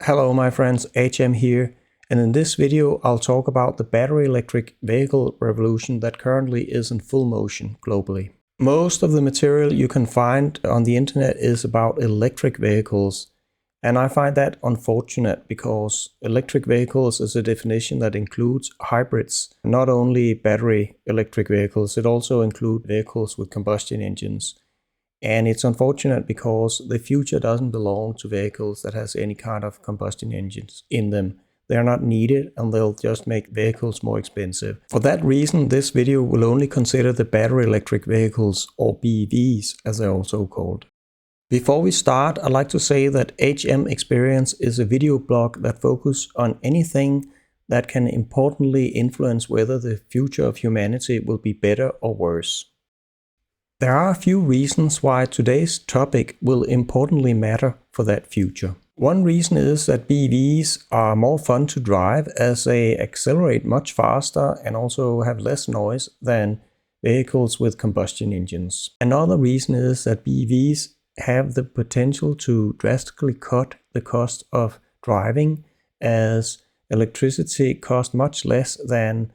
Hello my friends, HM here, and in this video I'll talk about the battery electric vehicle revolution that currently is in full motion globally. Most of the material you can find on the internet is about electric vehicles, and I find that unfortunate because electric vehicles is a definition that includes hybrids, not only battery electric vehicles, it also includes vehicles with combustion engines. And it's unfortunate because the future doesn't belong to vehicles that has any kind of combustion engines in them. They're not needed and they'll just make vehicles more expensive. For that reason, this video will only consider the battery electric vehicles, or BEVs as they're also called. Before we start, I'd like to say that HM Experience is a video blog that focuses on anything that can importantly influence whether the future of humanity will be better or worse. There are a few reasons why today's topic will importantly matter for that future. One reason is that BEVs are more fun to drive as they accelerate much faster and also have less noise than vehicles with combustion engines. Another reason is that BEVs have the potential to drastically cut the cost of driving, as electricity costs much less than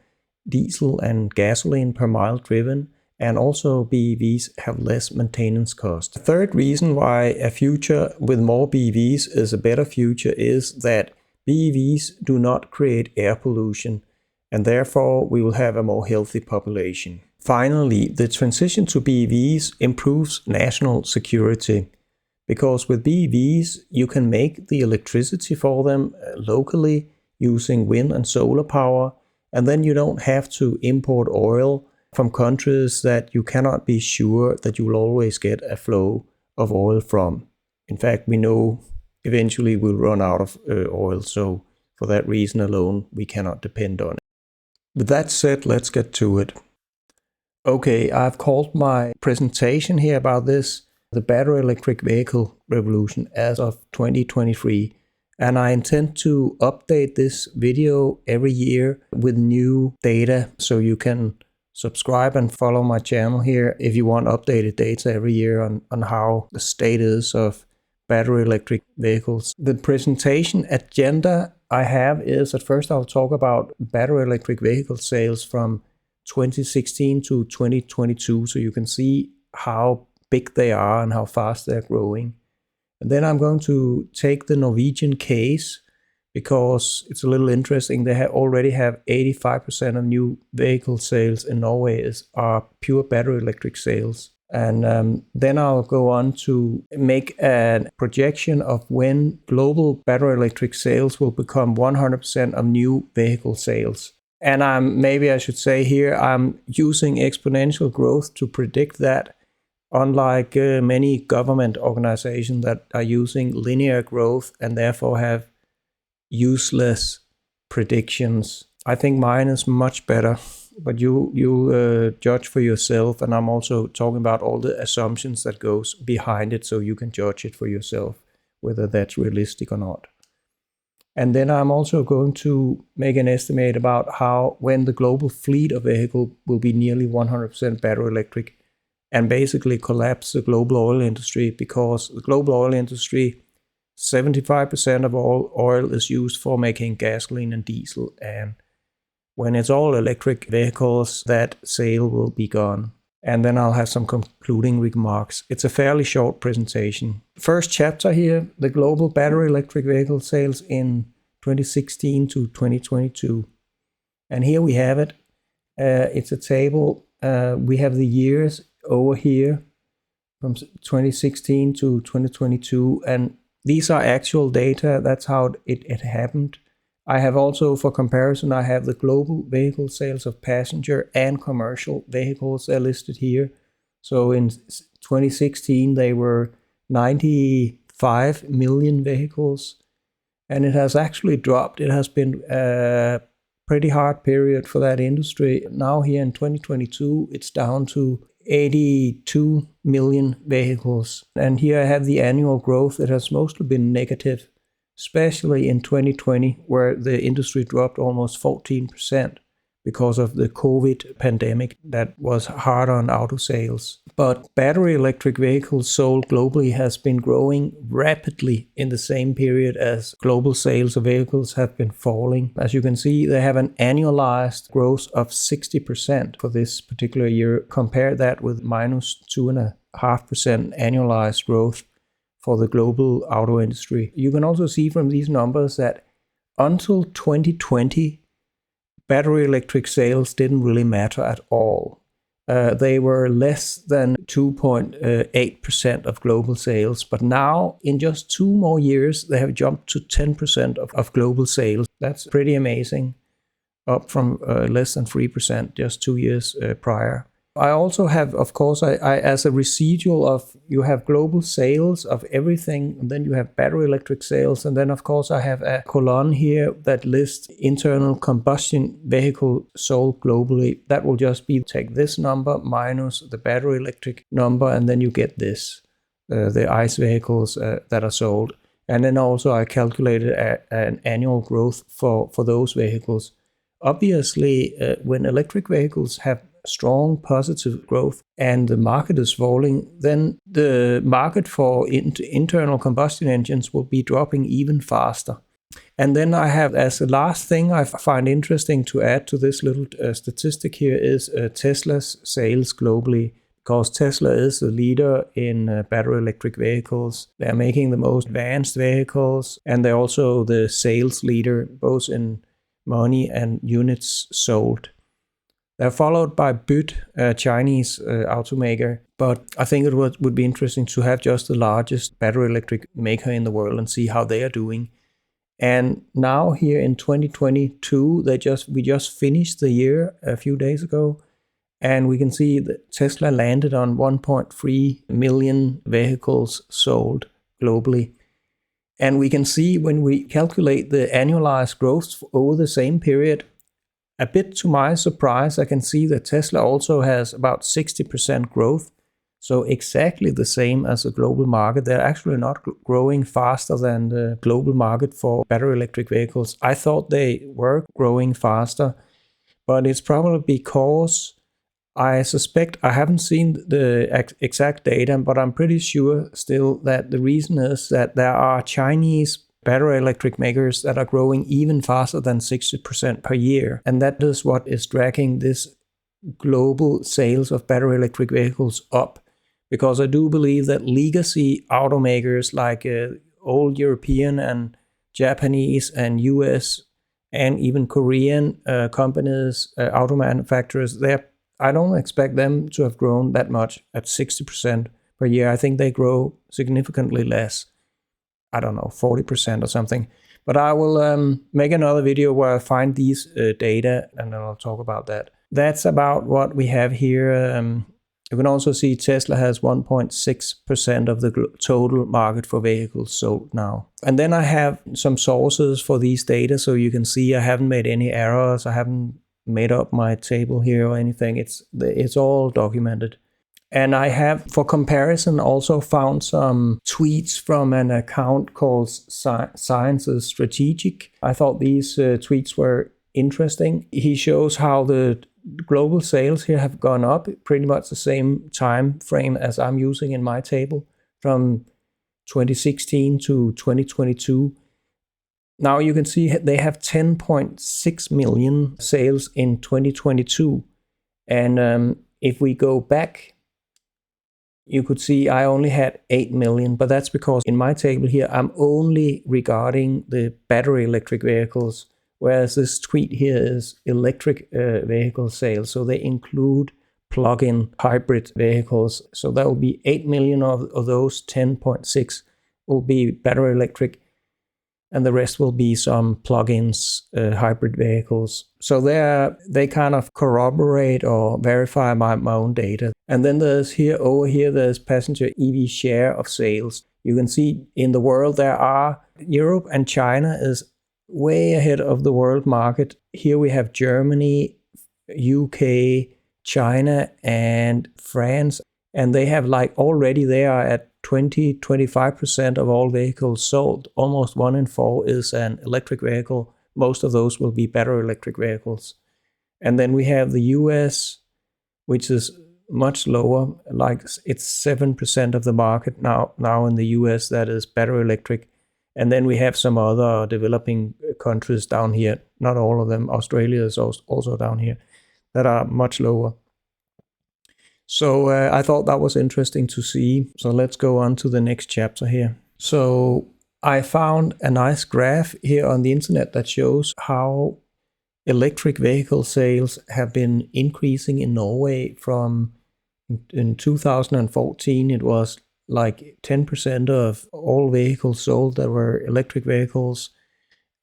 diesel and gasoline per mile driven. And also BEVs have less maintenance cost. The third reason why a future with more BEVs is a better future is that BEVs do not create air pollution, and therefore we will have a more healthy population. Finally, the transition to BEVs improves national security, because with BEVs you can make the electricity for them locally using wind and solar power, and then you don't have to import oil from countries that you cannot be sure that you will always get a flow of oil from. In fact, we know eventually we'll run out of oil, so for that reason alone, we cannot depend on it. With that said, let's get to it. Okay, I've called my presentation here about this the battery electric vehicle revolution as of 2023. And I intend to update this video every year with new data, so you can subscribe and follow my channel here if you want updated data every year on how the state is of battery electric vehicles. The presentation agenda I have is at first I'll talk about battery electric vehicle sales from 2016 to 2022, so you can see how big they are and how fast they're growing. And then I'm going to take the Norwegian case, because it's a little interesting. They already have 85% of new vehicle sales in Norway are pure battery electric sales. And then I'll go on to make a projection of when global battery electric sales will become 100% of new vehicle sales. And maybe I should say here, I'm using exponential growth to predict that, unlike many government organizations that are using linear growth and therefore have useless predictions. I think mine is much better, but you judge for yourself, and I'm also talking about all the assumptions that goes behind it, so you can judge it for yourself whether that's realistic or not. And then I'm also going to make an estimate about when the global fleet of vehicle will be nearly 100% battery electric, and basically collapse the global oil industry, because the global oil industry, 75% of all oil is used for making gasoline and diesel, and when it's all electric vehicles, that sale will be gone. And then I'll have some concluding remarks. It's a fairly short presentation. First chapter here, the global battery electric vehicle sales in 2016 to 2022. And here we have it. It's a table. We have the years over here from 2016 to 2022, and these are actual data. That's how it happened. I have also, for comparison, I have the global vehicle sales of passenger and commercial vehicles. They're listed here. So in 2016, they were 95 million vehicles, and it has actually dropped. It has been a pretty hard period for that industry. Now here in 2022, it's down to 82 million vehicles. And here I have the annual growth. It has mostly been negative, especially in 2020, where the industry dropped almost 14%, because of the COVID pandemic that was hard on auto sales. But battery electric vehicles sold globally has been growing rapidly in the same period as global sales of vehicles have been falling. As you can see, they have an annualized growth of 60% for this particular year. Compare that with minus 2.5% annualized growth for the global auto industry. You can also see from these numbers that until 2020, battery electric sales didn't really matter at all. They were less than 2.8% of global sales, but now in just 2 more years, they have jumped to 10% of global sales. That's pretty amazing, up from less than 3% just 2 years prior. I also have, of course, I as a residual of, you have global sales of everything, and then you have battery electric sales, and then of course I have a column here that lists internal combustion vehicle sold globally. That will just be, take this number minus the battery electric number, and then you get this, the ICE vehicles that are sold. And then also I calculated an annual growth for those vehicles. Obviously, when electric vehicles have strong positive growth and the market is falling, then the market for internal combustion engines will be dropping even faster. And then I have, as the last thing I find interesting to add to this little statistic here, is Tesla's sales globally, because Tesla is the leader in battery electric vehicles. They're making the most advanced vehicles, and they're also the sales leader, both in money and units sold. They're followed by BYD, a Chinese automaker, but I think it would be interesting to have just the largest battery electric maker in the world and see how they are doing. And now here in 2022, we just finished the year a few days ago, and we can see that Tesla landed on 1.3 million vehicles sold globally. And we can see when we calculate the annualized growth over the same period, a bit to my surprise, I can see that Tesla also has about 60% growth. So exactly the same as the global market. They're actually not growing faster than the global market for battery electric vehicles. I thought they were growing faster, but it's probably because I suspect, I haven't seen the exact data, but I'm pretty sure still that the reason is that there are Chinese battery electric makers that are growing even faster than 60% per year. And that is what is dragging this global sales of battery electric vehicles up. Because I do believe that legacy automakers like old European and Japanese and US and even Korean companies, auto manufacturers, I don't expect them to have grown that much at 60% per year. I think they grow significantly less. I don't know, 40% or something. But I will make another video where I find these data, and then I'll talk about that. That's about what we have here. You can also see Tesla has 1.6% of the total market for vehicles sold now. And then I have some sources for these data, so you can see I haven't made any errors. I haven't made up my table here or anything. It's all documented. And I have, for comparison, also found some tweets from an account called Science is Strategic. I thought these tweets were interesting. He shows how the global sales here have gone up pretty much the same time frame as I'm using in my table, from 2016 to 2022. Now you can see they have 10.6 million sales in 2022. And if we go back, you could see I only had 8 million, but that's because in my table here, I'm only regarding the battery electric vehicles, whereas this tweet here is electric vehicle sales. So they include plug-in hybrid vehicles. So that will be 8 million of those 10.6 will be battery electric, and the rest will be some plug-ins, hybrid vehicles. So they kind of corroborate or verify my own data. And then there's over here, there's passenger EV share of sales. You can see in the world Europe and China is way ahead of the world market. Here we have Germany, UK, China, and France. And they have already they are at 20-25% of all vehicles sold. Almost 1 in 4 is an electric vehicle. Most of those will be battery electric vehicles. And then we have the US, which is much lower, like it's 7% of the market now in the US that is battery electric. And then we have some other developing countries down here, not all of them, Australia is also down here, that are much lower. So I thought that was interesting to see. So let's go on to the next chapter here. So I found a nice graph here on the internet that shows how electric vehicle sales have been increasing in Norway from in 2014. It was like 10% of all vehicles sold that were electric vehicles,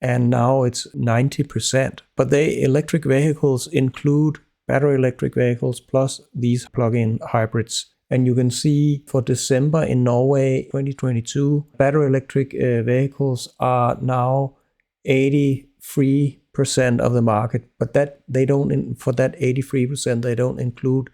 and now it's 90%. But electric vehicles include battery electric vehicles plus these plug-in hybrids. And you can see for December in Norway 2022, battery electric vehicles are now 83% of the market, but that they don't, for that 83%, they don't include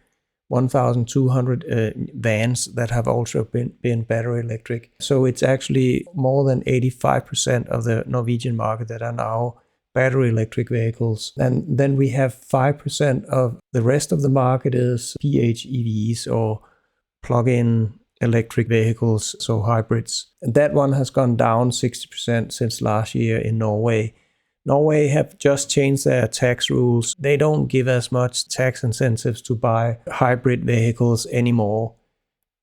1,200 vans that have also been battery electric. So it's actually more than 85% of the Norwegian market that are now battery electric vehicles. And then we have 5% of the rest of the market is PHEVs, or plug-in electric vehicles, so hybrids. And that one has gone down 60% since last year in Norway. Norway have just changed their tax rules. They don't give as much tax incentives to buy hybrid vehicles anymore.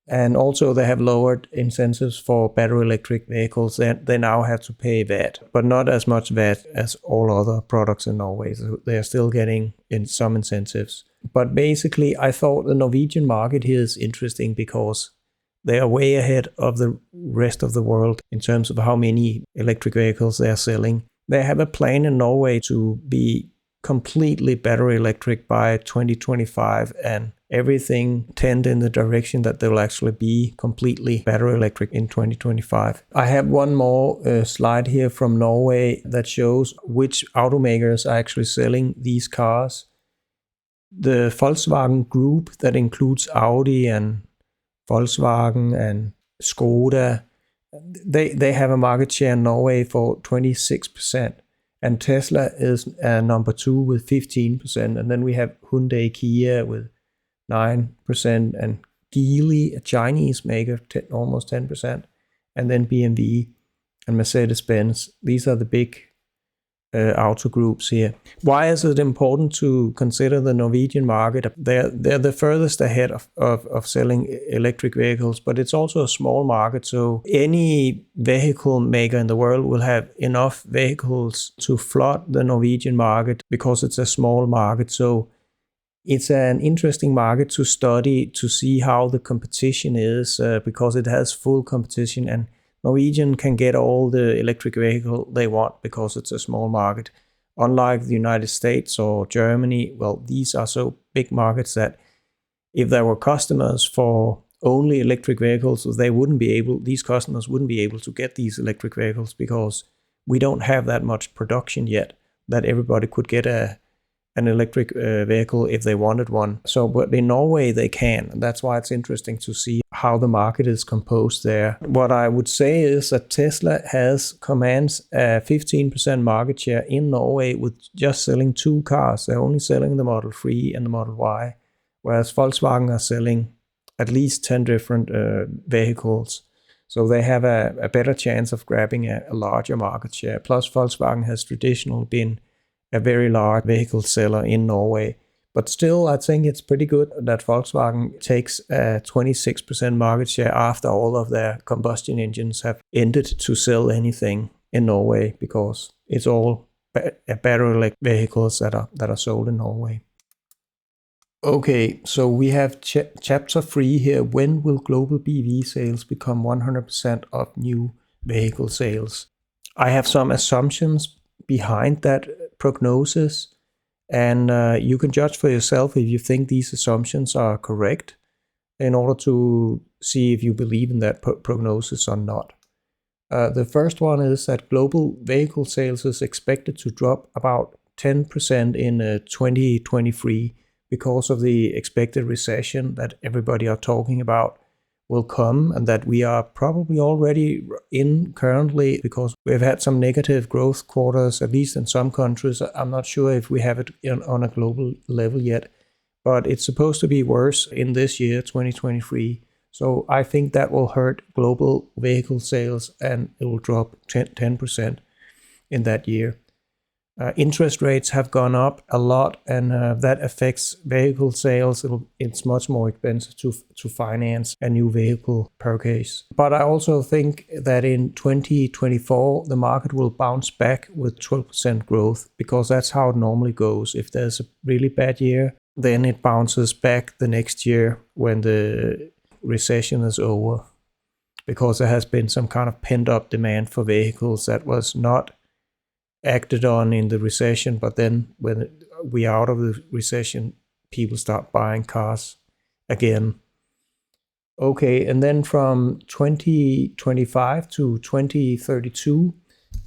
And also they have lowered incentives for battery electric vehicles. They now have to pay VAT, but not as much VAT as all other products in Norway. So they are still getting in some incentives. But basically, I thought the Norwegian market here is interesting because they are way ahead of the rest of the world in terms of how many electric vehicles they are selling. They have a plan in Norway to be completely battery electric by 2025, and everything tend in the direction that they will actually be completely battery electric in 2025. I have one more slide here from Norway that shows which automakers are actually selling these cars. The Volkswagen Group, that includes Audi and Volkswagen and Skoda, they have a market share in Norway for 26%. And Tesla is number 2 with 15%. And then we have Hyundai Kia with 9%, and Geely, a Chinese maker, almost 10%. And then BMW and Mercedes-Benz. These are the big auto groups here. Why is it important to consider the Norwegian market? They're the furthest ahead of selling electric vehicles, but it's also a small market. So any vehicle maker in the world will have enough vehicles to flood the Norwegian market because it's a small market. So it's an interesting market to study, to see how the competition is, because it has full competition, and Norwegian can get all the electric vehicle they want because it's a small market. Unlike the United States or Germany, well, these are so big markets that if there were customers for only electric vehicles, these customers wouldn't be able to get these electric vehicles because we don't have that much production yet that everybody could get an electric vehicle if they wanted one. So, but in Norway they can, and that's why it's interesting to see how the market is composed there. What I would say is that Tesla commands a 15% market share in Norway with just selling 2 cars. They're only selling the Model 3 and the Model Y, whereas Volkswagen are selling at least 10 different vehicles. So they have a better chance of grabbing a larger market share. Plus, Volkswagen has traditionally been a very large vehicle seller in Norway. But still, I think it's pretty good that Volkswagen takes a 26% market share after all of their combustion engines have ended to sell anything in Norway, because it's all battery electric vehicles that are sold in Norway. Okay, so we have chapter 3 here. When will global BEV sales become 100% of new vehicle sales? I have some assumptions behind that prognosis, and you can judge for yourself if you think these assumptions are correct in order to see if you believe in that prognosis or not. The first one is that global vehicle sales is expected to drop about 10% in 2023 because of the expected recession that everybody are talking about, will come, and that we are probably already in currently, because we've had some negative growth quarters, at least in some countries. I'm not sure if we have it on a global level yet, but it's supposed to be worse in this year, 2023. So I think that will hurt global vehicle sales, and it will drop 10% in that year. Interest rates have gone up a lot, and that affects vehicle sales. It's much more expensive to finance a new vehicle per case. But I also think that in 2024, the market will bounce back with 12% growth, because that's how it normally goes. If there's a really bad year, then it bounces back the next year when the recession is over, because there has been some kind of pent-up demand for vehicles that was not acted on in the recession, but then when we are out of the recession, people start buying cars again. Okay, and then from 2025 to 2032,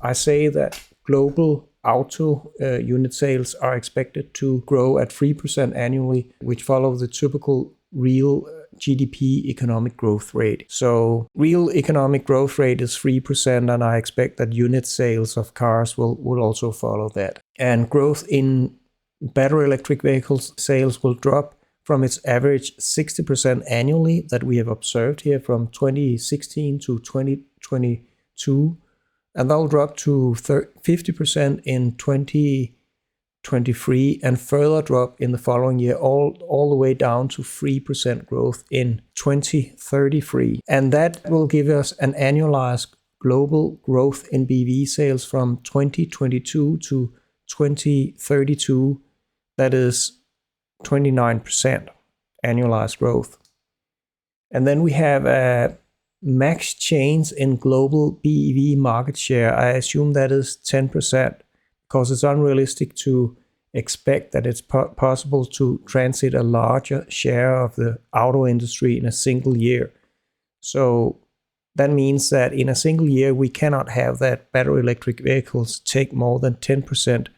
I say that global auto unit sales are expected to grow at 3% annually, which follow the typical real GDP economic growth rate. So real economic growth rate is 3%, and I expect that unit sales of cars will also follow that. And growth in battery electric vehicles sales will drop from its average 60% annually that we have observed here from 2016 to 2022, and that'll drop to 50% in 2023, and further drop in the following year, all the way down to 3% growth in 2033. And that will give us an annualized global growth in BEV sales from 2022 to 2032. That is 29% annualized growth. And then we have a max change in global BEV market share. I assume that is 10%, because it's unrealistic to expect that it's possible to transit a larger share of the auto industry in a single year. So that means that in a single year, we cannot have that battery electric vehicles take more than 10%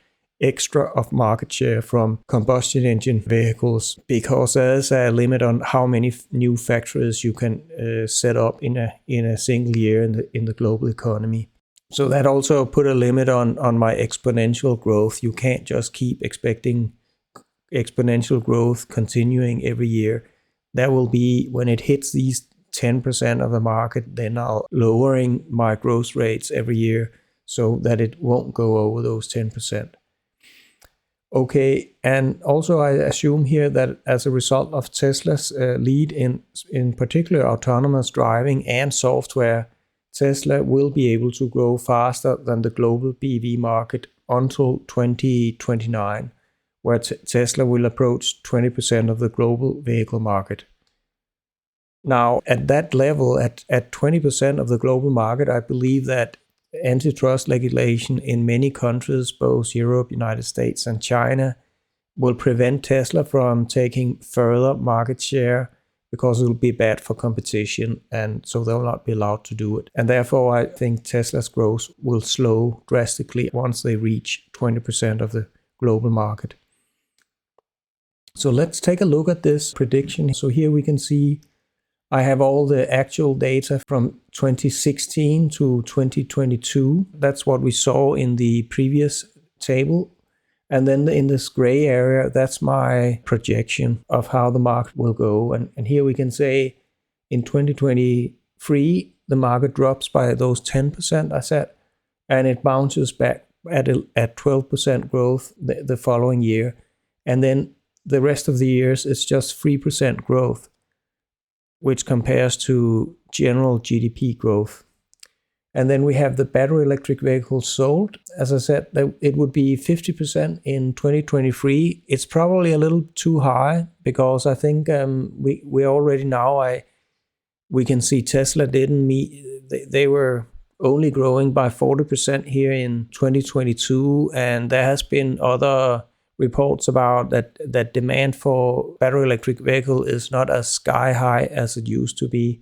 extra of market share from combustion engine vehicles, because there's a limit on how many new factories you can set up in a single year in the global economy. So that also put a limit on my exponential growth. You can't just keep expecting exponential growth continuing every year. That will be when it hits these 10% of the market, then I'll lowering my growth rates every year so that it won't go over those 10%. Okay, and also I assume here that as a result of Tesla's lead in particular autonomous driving and software, Tesla will be able to grow faster than the global BEV market until 2029, where Tesla will approach 20% of the global vehicle market. Now, at that level, at 20% of the global market, I believe that antitrust legislation in many countries, both Europe, United States, and China, will prevent Tesla from taking further market share, because it will be bad for competition, and so they'll not be allowed to do it. And therefore, I think Tesla's growth will slow drastically once they reach 20% of the global market. So let's take a look at this prediction. So here we can see I have all the actual data from 2016 to 2022. That's what we saw in the previous table. And then in this gray area, that's my projection of how the market will go. And here we can say in 2023, the market drops by those 10% I said, and it bounces back at 12% growth the following year. And then the rest of the years, it's just 3% growth, which compares to general GDP growth. And then we have the battery electric vehicles sold. As I said, it would be 50% in 2023. It's probably a little too high, because I think we already now, we can see Tesla didn't meet, they were only growing by 40% here in 2022. And there has been other reports about that demand for battery electric vehicle is not as sky high as it used to be.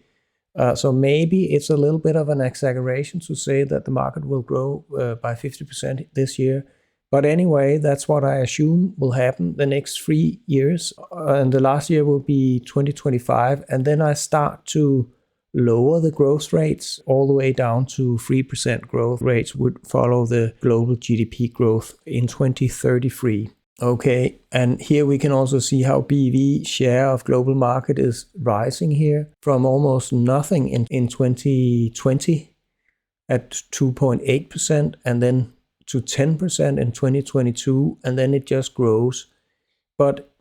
So maybe it's a little bit of an exaggeration to say that the market will grow by 50% this year. But anyway, that's what I assume will happen the next 3 years. And the last year will be 2025. And then I start to lower the growth rates all the way down to 3% growth rates would follow the global GDP growth in 2033. Okay, and here we can also see how BEV share of global market is rising here from almost nothing in 2020 at 2.8% and then to 10% in 2022, and then it just grows. But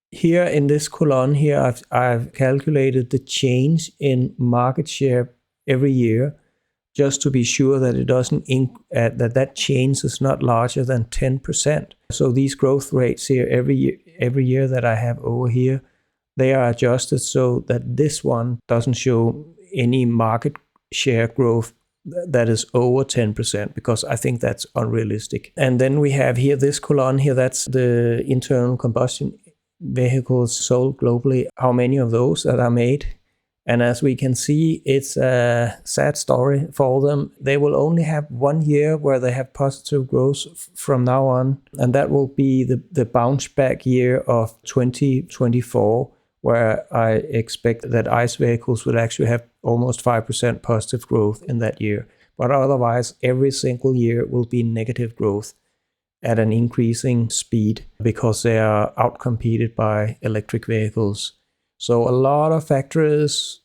here in this column here, I've calculated the change in market share every year, just to be sure that it doesn't that change is not larger than 10%. So these growth rates here every year that I have over here, they are adjusted so that this one doesn't show any market share growth that is over 10%, because I think that's unrealistic. And then we have here this column here, that's the internal combustion vehicles sold globally, how many of those that are made. And as we can see, it's a sad story for them. They will only have 1 year where they have positive growth from now on. And that will be the bounce back year of 2024, where I expect that ICE vehicles will actually have almost 5% positive growth in that year. But otherwise, every single year will be negative growth at an increasing speed because they are outcompeted by electric vehicles. So a lot of factories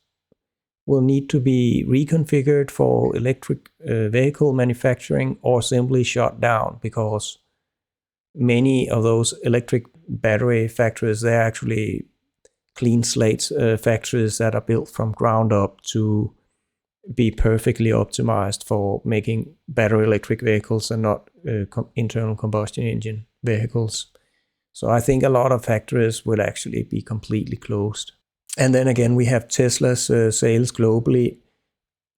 will need to be reconfigured for electric vehicle manufacturing or simply shut down, because many of those electric battery factories, they're actually clean slate factories that are built from ground up to be perfectly optimized for making battery electric vehicles and not internal combustion engine vehicles. So I think a lot of factories will actually be completely closed. And then again, we have Tesla's sales globally.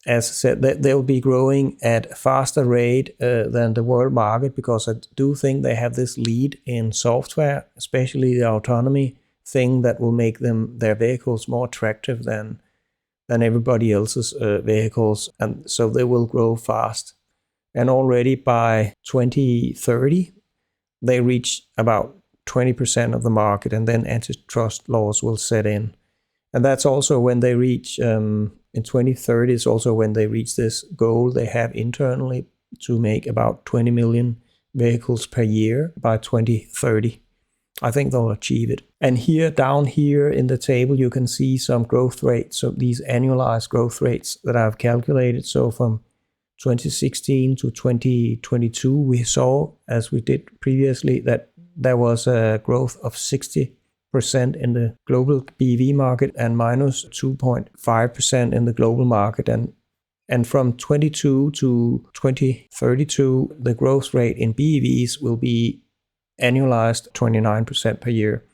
As I said, they'll be growing at a faster rate than the world market, because I do think they have this lead in software, especially the autonomy thing, that will make their vehicles more attractive than everybody else's vehicles. And so they will grow fast. And already by 2030, they reach about 20% of the market, and then antitrust laws will set in. And that's also when they reach, in 2030 is also when they reach this goal they have internally to make about 20 million vehicles per year by 2030. I think they'll achieve it. And here, down here in the table, you can see some growth rates. So these annualized growth rates that I've calculated. So from 2016 to 2022, we saw, as we did previously, that there was a growth of 60% in the global BEV market and minus 2.5% in the global market. And from 22 to 2032, the growth rate in BEVs will be annualized 29% per year.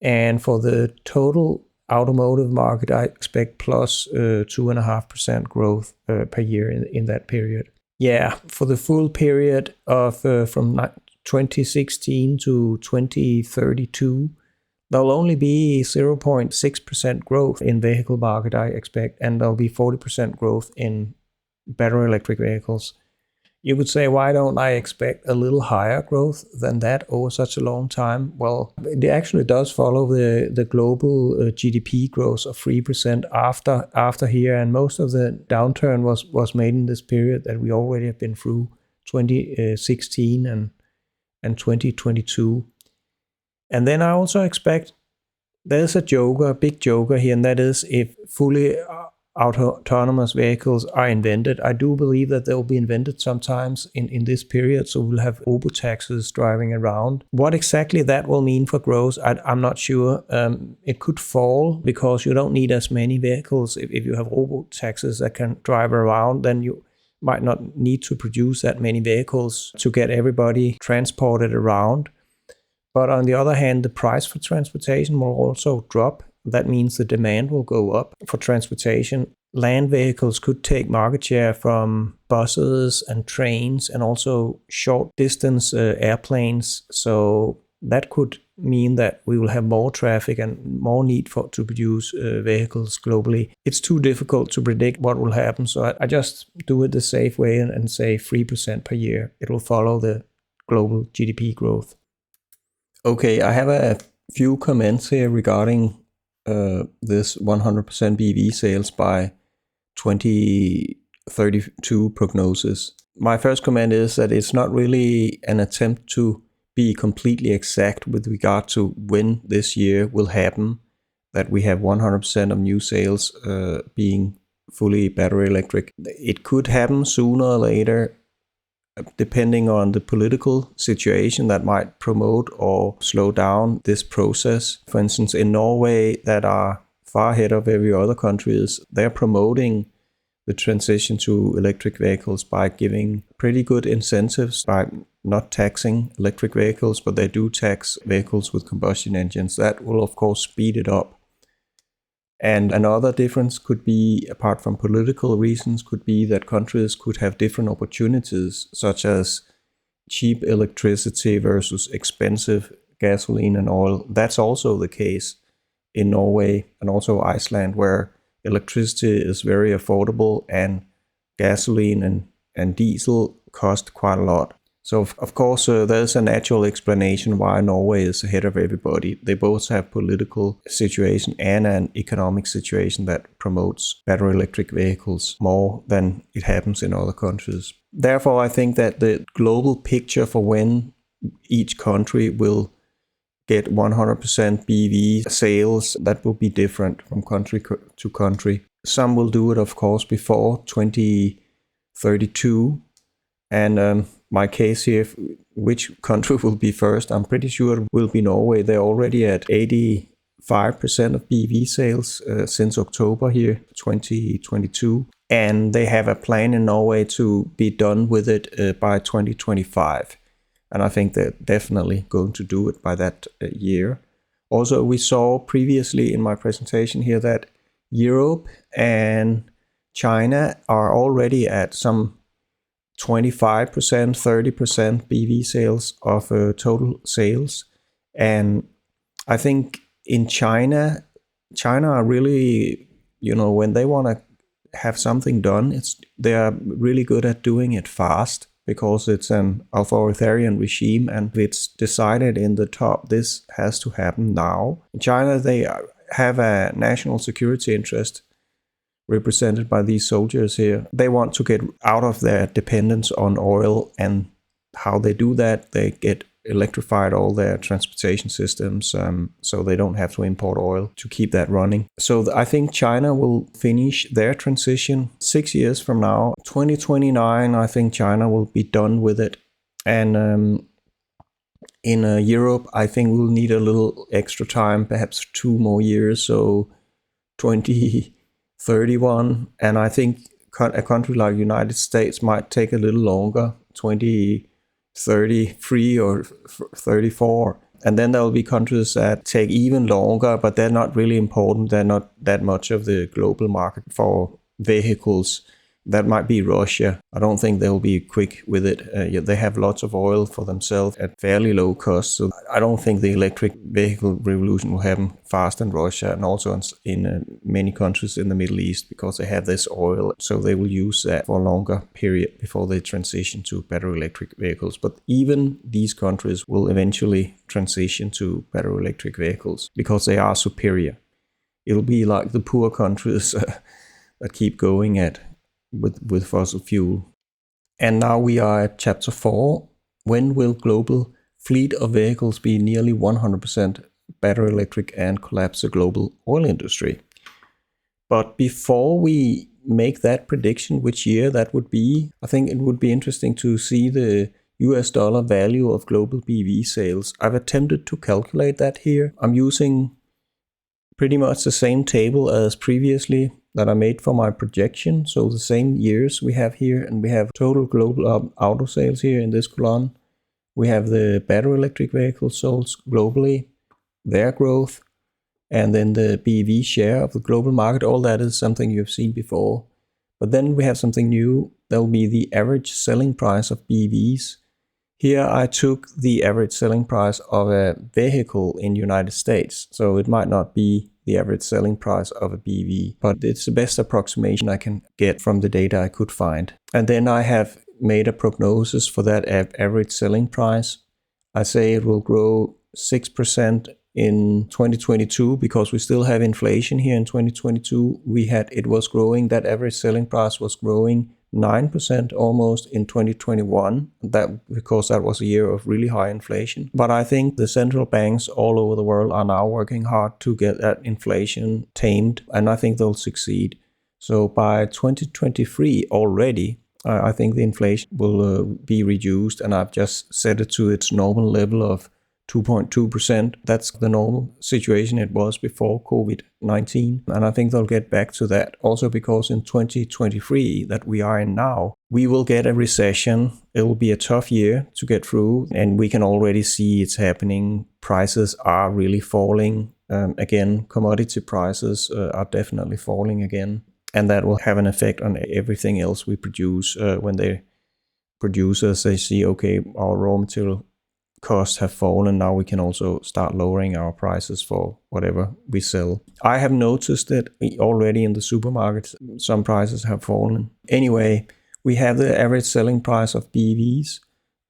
And for the total automotive market, I expect plus 2.5% growth per year in that period. Yeah, for the full period of from 2016 to 2032, there'll only be 0.6% growth in vehicle market, I expect, and there'll be 40% growth in battery electric vehicles. You could say, why don't I expect a little higher growth than that over such a long time? Well, it actually does follow the global GDP growth of 3% after here, and most of the downturn was made in this period that we already have been through, 2016 and 2022. And then I also expect there's a big joker here, and that is if fully autonomous vehicles are invented. I do believe that they'll be invented sometimes in this period, so we'll have robo-taxis driving around. What exactly that will mean for growth, I'm not sure. It could fall because you don't need as many vehicles. If you have robo-taxis that can drive around, then you might not need to produce that many vehicles to get everybody transported around. But on the other hand, the price for transportation will also drop. That means the demand will go up for transportation. Land vehicles could take market share from buses and trains and also short distance airplanes. So that could mean that we will have more traffic and more need to produce vehicles globally. It's too difficult to predict what will happen. So I just do it the safe way and say 3% per year. It will follow the global GDP growth. Okay, I have a few comments here regarding this 100% BEV sales by 2032 prognosis. My first comment is that it's not really an attempt to be completely exact with regard to when this year will happen, that we have 100% of new sales being fully battery electric. It could happen sooner or later, depending on the political situation that might promote or slow down this process. For instance, in Norway, that are far ahead of every other country, they're promoting the transition to electric vehicles by giving pretty good incentives, by not taxing electric vehicles, but they do tax vehicles with combustion engines. That will, of course, speed it up. And another difference could be, apart from political reasons, could be that countries could have different opportunities, such as cheap electricity versus expensive gasoline and oil. That's also the case in Norway and also Iceland, where electricity is very affordable and gasoline and diesel cost quite a lot. So of course there's a natural explanation why Norway is ahead of everybody. They both have political situation and an economic situation that promotes battery electric vehicles more than it happens in other countries. Therefore, I think that the global picture for when each country will get 100% BEV sales, that will be different from country to country. Some will do it, of course, before 2032. And my case here, which country will be first, I'm pretty sure it will be Norway. They're already at 85% of BEV sales since October here, 2022. And they have a plan in Norway to be done with it by 2025. And I think they're definitely going to do it by that year. Also, we saw previously in my presentation here that Europe and China are already at some 25%, 30% BEV sales of total sales. And I think in China are really, when they want to have something done, they are really good at doing it fast, because it's an authoritarian regime and it's decided in the top, this has to happen now. In China, they have a national security interest represented by these soldiers here. They want to get out of their dependence on oil, and how they do that, they get electrified all their transportation systems, so they don't have to import oil to keep that running. So I think China will finish their transition 6 years from now. 2029, I think China will be done with it. And in Europe, I think we'll need a little extra time, perhaps 2 more years, so 2031. And I think a country like United States might take a little longer, 2033 or 34. And then there will be countries that take even longer, but they're not really important. They're not that much of the global market for vehicles. That might be Russia. I don't think they'll be quick with it. They have lots of oil for themselves at fairly low cost. So I don't think the electric vehicle revolution will happen fast in Russia, and also in many countries in the Middle East, because they have this oil. So they will use that for a longer period before they transition to battery electric vehicles. But even these countries will eventually transition to battery electric vehicles because they are superior. It'll be like the poor countries that keep going with fossil fuel. And now we are at chapter 4. When will global fleet of vehicles be nearly 100% battery electric and collapse the global oil industry? But before we make that prediction, which year that would be, I think it would be interesting to see the US dollar value of global BEV sales. I've attempted to calculate that here. I'm using pretty much the same table as previously that I made for my projection. So the same years we have here, and we have total global auto sales here in this column. We have the battery electric vehicles sold globally, their growth, and then the BEV share of the global market. All that is something you've seen before. But then we have something new. There will be the average selling price of BEVs. Here I took the average selling price of a vehicle in the United States. So it might not be the average selling price of a BEV, but it's the best approximation I can get from the data I could find. And then I have made a prognosis for that average selling price. I say it will grow 6% in 2022 because we still have inflation here in 2022. It was growing, that average selling price was growing 9% almost in 2021, because that was a year of really high inflation. But I think the central banks all over the world are now working hard to get that inflation tamed, and I think they'll succeed. So by 2023 already, I think the inflation will be reduced, and I've just set it to its normal level of 2.2%. That's the normal situation it was before COVID-19. And I think they'll get back to that. Also because in 2023 that we are in now, we will get a recession. It will be a tough year to get through. And we can already see it's happening. Prices are really falling. Again, commodity prices are definitely falling again. And that will have an effect on everything else we produce. When the producers, they see, okay, our raw material costs have fallen, now we can also start lowering our prices for whatever we sell. I have noticed that already in the supermarkets, some prices have fallen. Anyway, we have the average selling price of BEVs.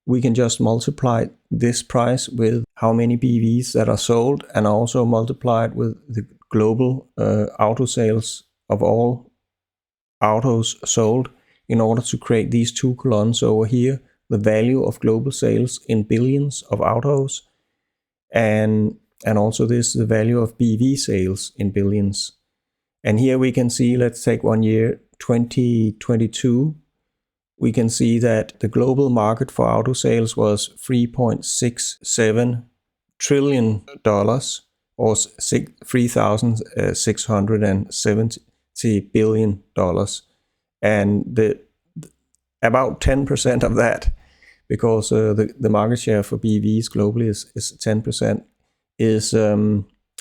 We can just multiply this price with how many BEVs that are sold, and also multiply it with the global auto sales of all autos sold, in order to create these two columns over here. The value of global sales in billions of autos, and also this, the value of BEV sales in billions. And here we can see, let's take one year, 2022, we can see that the global market for auto sales was $3.67 trillion, or $3,670 billion. And about 10% of that, because the market share for BEVs globally is 10%,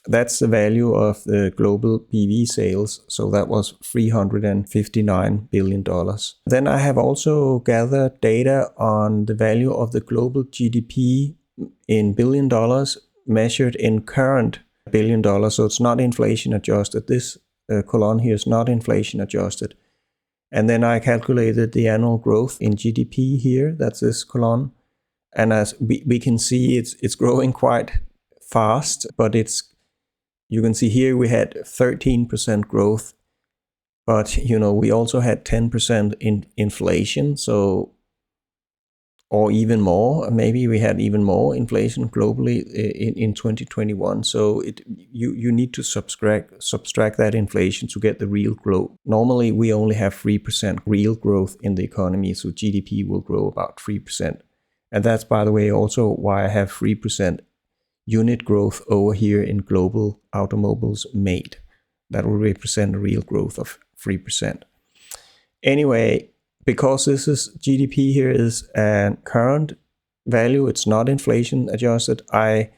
that's the value of the global BEV sales. So that was $359 billion. Then I have also gathered data on the value of the global GDP in $1 billion, measured in current $1 billion. So it's not inflation adjusted. This column here is not inflation adjusted. And then I calculated the annual growth in GDP here. That's this column. And as we can see, it's growing quite fast, but you can see here we had 13% growth, but we also had 10% in inflation. So, or even more, maybe we had even more inflation globally in 2021. So you need to subtract that inflation to get the real growth. Normally we only have 3% real growth in the economy, so GDP will grow about 3%. And that's, by the way, also why I have 3% unit growth over here in global automobiles made. That will represent a real growth of 3%. Anyway, because this is GDP here is a current value, it's not inflation adjusted, I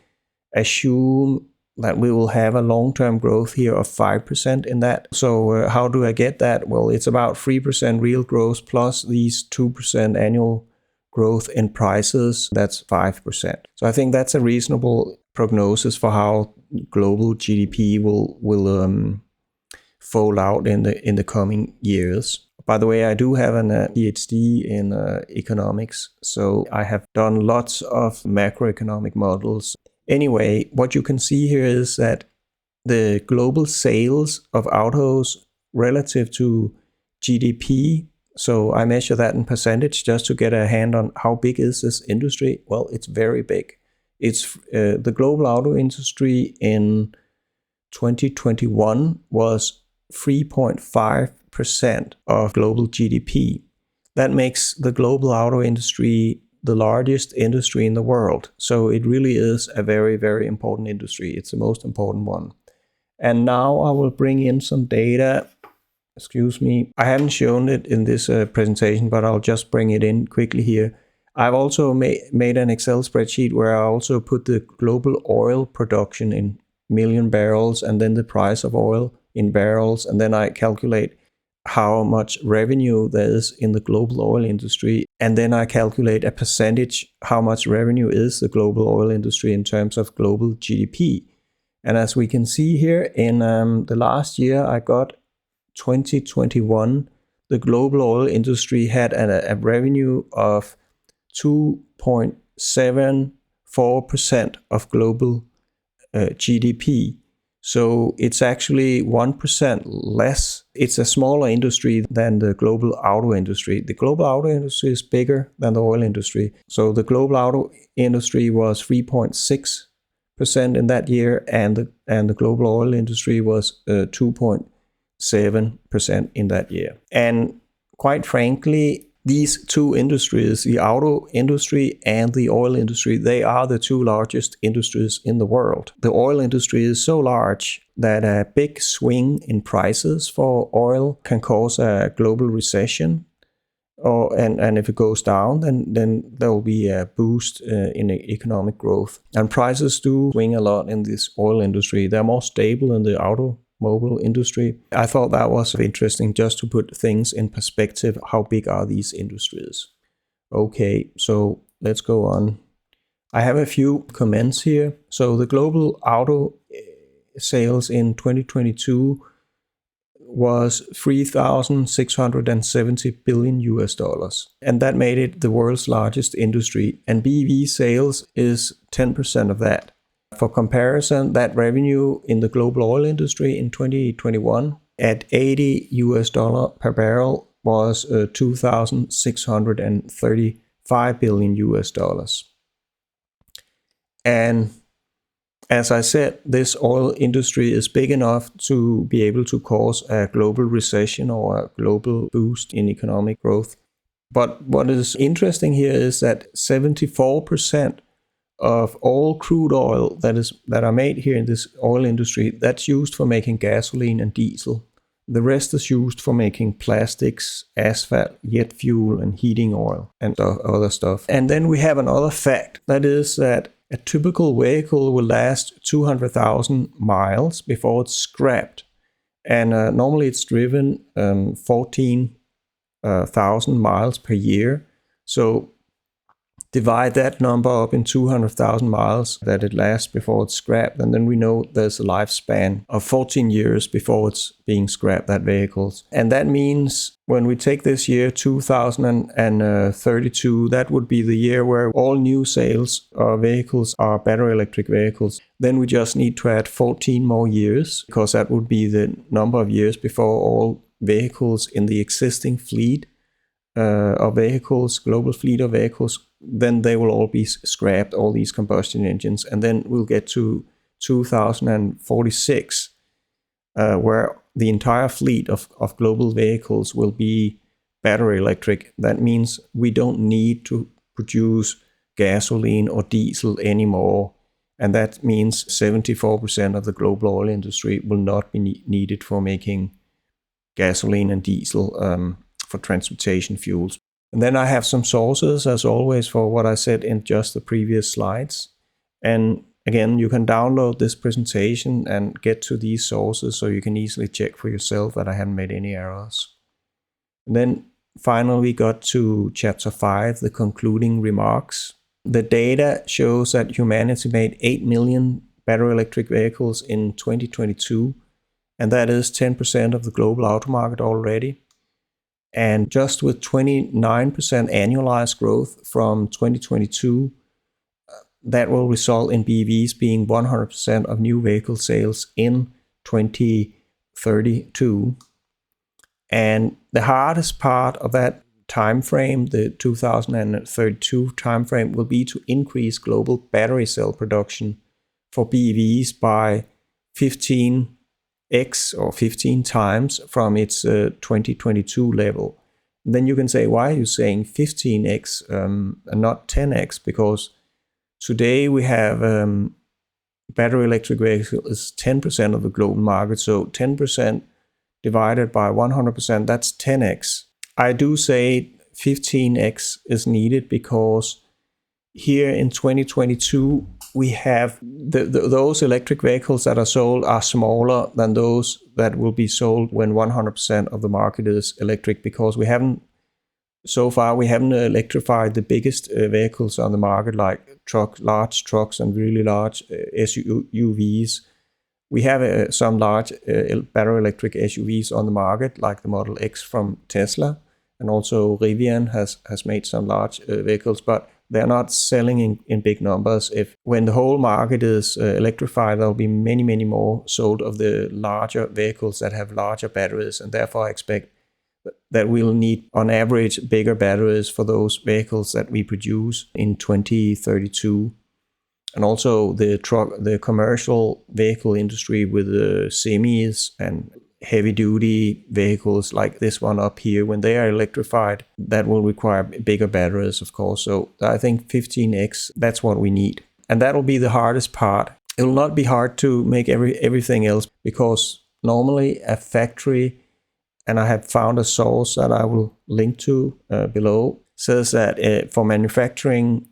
assume that we will have a long-term growth here of 5% in that. So how do I get that? Well, it's about 3% real growth plus these 2% annual growth in prices. That's 5%. So I think that's a reasonable prognosis for how global GDP will fold out in the coming years. By the way, I do have a PhD in economics, so I have done lots of macroeconomic models. Anyway, what you can see here is that the global sales of autos relative to GDP, so I measure that in percentage just to get a hand on how big is this industry. Well, it's very big. It's the global auto industry in 2021 was 3.5% of global GDP. That makes the global auto industry the largest industry in the world. So it really is a very, very important industry. It's the most important one. And now I will bring in some data. Excuse me. I haven't shown it in this presentation, but I'll just bring it in quickly here. I've also made an Excel spreadsheet where I also put the global oil production in million barrels and then the price of oil in barrels, and then I calculate how much revenue there is in the global oil industry, and then I calculate a percentage how much revenue is the global oil industry in terms of global GDP. And as we can see here in the last year, I got 2021, the global oil industry had a revenue of 2.74% of global GDP. So it's actually 1% less. It's a smaller industry than the global auto industry. The global auto industry is bigger than the oil industry. So the global auto industry was 3.6% in that year, and the global oil industry was 2.7% in that year. And quite frankly, these two industries, the auto industry and the oil industry, they are the two largest industries in the world. The oil industry is so large that a big swing in prices for oil can cause a global recession. And if it goes down, then there will be a boost in economic growth. And prices do swing a lot in this oil industry. They're more stable in the automobile industry. I thought that was interesting just to put things in perspective. How big are these industries? Okay, so let's go on. I have a few comments here. So the global auto sales in 2022 was $3,670 billion US dollars. And that made it the world's largest industry. And BEV sales is 10% of that. For comparison, that revenue in the global oil industry in 2021 at $80 US per barrel was $2,635 billion US dollars. And as I said, this oil industry is big enough to be able to cause a global recession or a global boost in economic growth. But what is interesting here is that 74% of all crude oil that are made here in this oil industry, that's used for making gasoline and diesel. The rest is used for making plastics, asphalt, jet fuel, and heating oil, and other stuff. And then we have another fact, that is that a typical vehicle will last 200,000 miles before it's scrapped. And normally it's driven 14,000 miles per year. So divide that number up in 200,000 miles that it lasts before it's scrapped, and then we know there's a lifespan of 14 years before it's being scrapped, that vehicles. And that means when we take this year, 2032, that would be the year where all new sales of vehicles are battery electric vehicles. Then we just need to add 14 more years, because that would be the number of years before all vehicles in the existing fleet of vehicles, global fleet of vehicles, then they will all be scrapped, all these combustion engines. And then we'll get to 2046, where the entire fleet of global vehicles will be battery electric. That means we don't need to produce gasoline or diesel anymore. And that means 74% of the global oil industry will not be needed for making gasoline and diesel for transportation fuels. And then I have some sources, as always, for what I said in just the previous slides. And again, you can download this presentation and get to these sources so you can easily check for yourself that I haven't made any errors. And then finally, we got to chapter 5, the concluding remarks. The data shows that humanity made 8 million battery electric vehicles in 2022, and that is 10% of the global auto market already. And just with 29% annualized growth from 2022, that will result in BEVs being 100% of new vehicle sales in 2032. And the hardest part of that time frame, the 2032 time frame, will be to increase global battery cell production for BEVs by 15x or 15 times from its 2022 level. And then you can say, why are you saying 15x and not 10x? Because today we have battery electric vehicles is 10% of the global market. So 10% divided by 100%, that's 10x. I do say 15x is needed because here in 2022, we have those electric vehicles that are sold are smaller than those that will be sold when 100% of the market is electric, because we haven't electrified the biggest vehicles on the market, like large trucks and really large SUVs. We have some large battery electric SUVs on the market, like the Model X from Tesla, and also Rivian has made some large vehicles, but they're not selling in big numbers. When the whole market is electrified, there'll be many, many more sold of the larger vehicles that have larger batteries, and therefore I expect that we'll need, on average, bigger batteries for those vehicles that we produce in 2032. And also the commercial vehicle industry with the semis and heavy-duty vehicles like this one up here, when they are electrified, that will require bigger batteries, of course. So I think 15x, that's what we need. And that'll be the hardest part. It will not be hard to make everything else, because normally a factory, and I have found a source that I will link to below, says that for manufacturing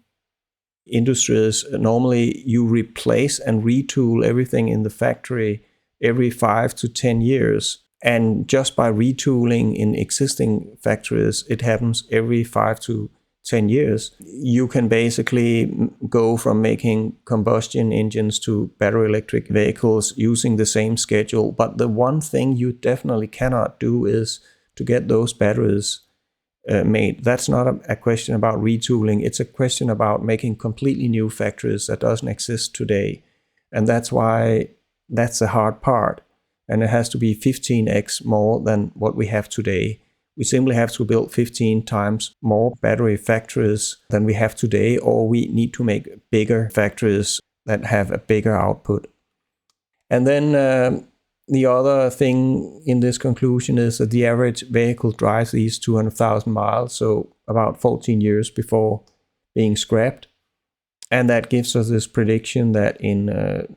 industries, normally you replace and retool everything in the factory every 5 to 10 years. And just by retooling in existing factories, it happens every 5 to 10 years. You can basically go from making combustion engines to battery electric vehicles using the same schedule. But the one thing you definitely cannot do is to get those batteries made. That's not a question about retooling. It's a question about making completely new factories that doesn't exist today. And that's why that's the hard part. And it has to be 15x more than what we have today. We simply have to build 15 times more battery factories than we have today, or we need to make bigger factories that have a bigger output. And then the other thing in this conclusion is that the average vehicle drives these 200,000 miles, so about 14 years before being scrapped. And that gives us this prediction that in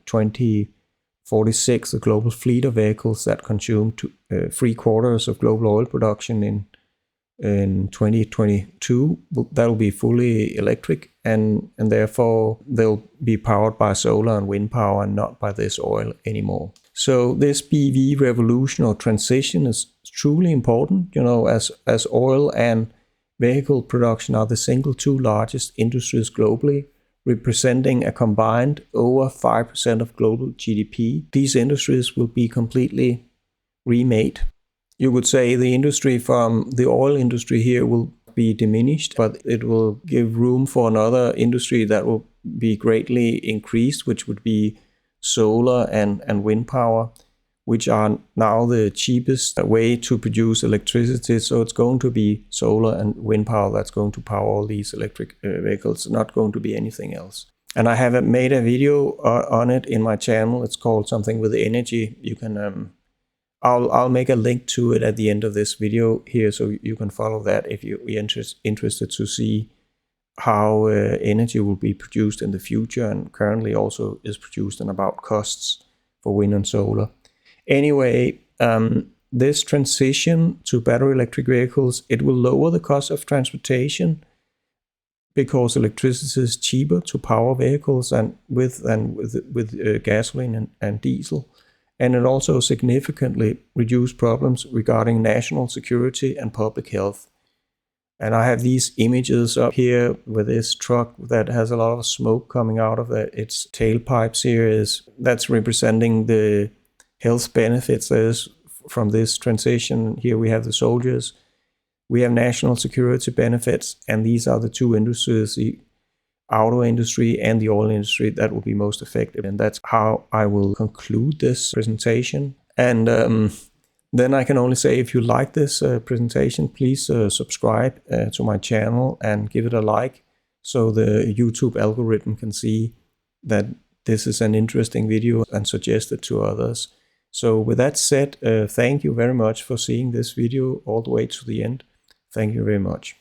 2046, the global fleet of vehicles that consume 3/4 of global oil production in 2022, that'll be fully electric, and therefore they'll be powered by solar and wind power and not by this oil anymore. So this BEV revolution or transition is truly important, as oil and vehicle production are the single two largest industries globally, representing a combined over 5% of global GDP. These industries will be completely remade. You could say the industry from the oil industry here will be diminished, but it will give room for another industry that will be greatly increased, which would be solar and wind power, which are now the cheapest way to produce electricity. So it's going to be solar and wind power that's going to power all these electric vehicles, not going to be anything else. And I have made a video on it in my channel. It's called something with energy. You can, I'll make a link to it at the end of this video here, so you can follow that if you're interested to see how energy will be produced in the future, and currently also is produced, and about costs for wind and solar. Anyway, this transition to battery electric vehicles, it will lower the cost of transportation because electricity is cheaper to power vehicles than with gasoline and diesel. And it also significantly reduces problems regarding national security and public health. And I have these images up here with this truck that has a lot of smoke coming out of its tailpipes here. That's representing the health benefits from this transition. Here we have the soldiers. We have national security benefits, and these are the two industries, the auto industry and the oil industry, that will be most affected. And that's how I will conclude this presentation. And then I can only say, if you like this presentation, please subscribe to my channel and give it a like, so the YouTube algorithm can see that this is an interesting video and suggest it to others. So with that said, thank you very much for seeing this video all the way to the end. Thank you very much.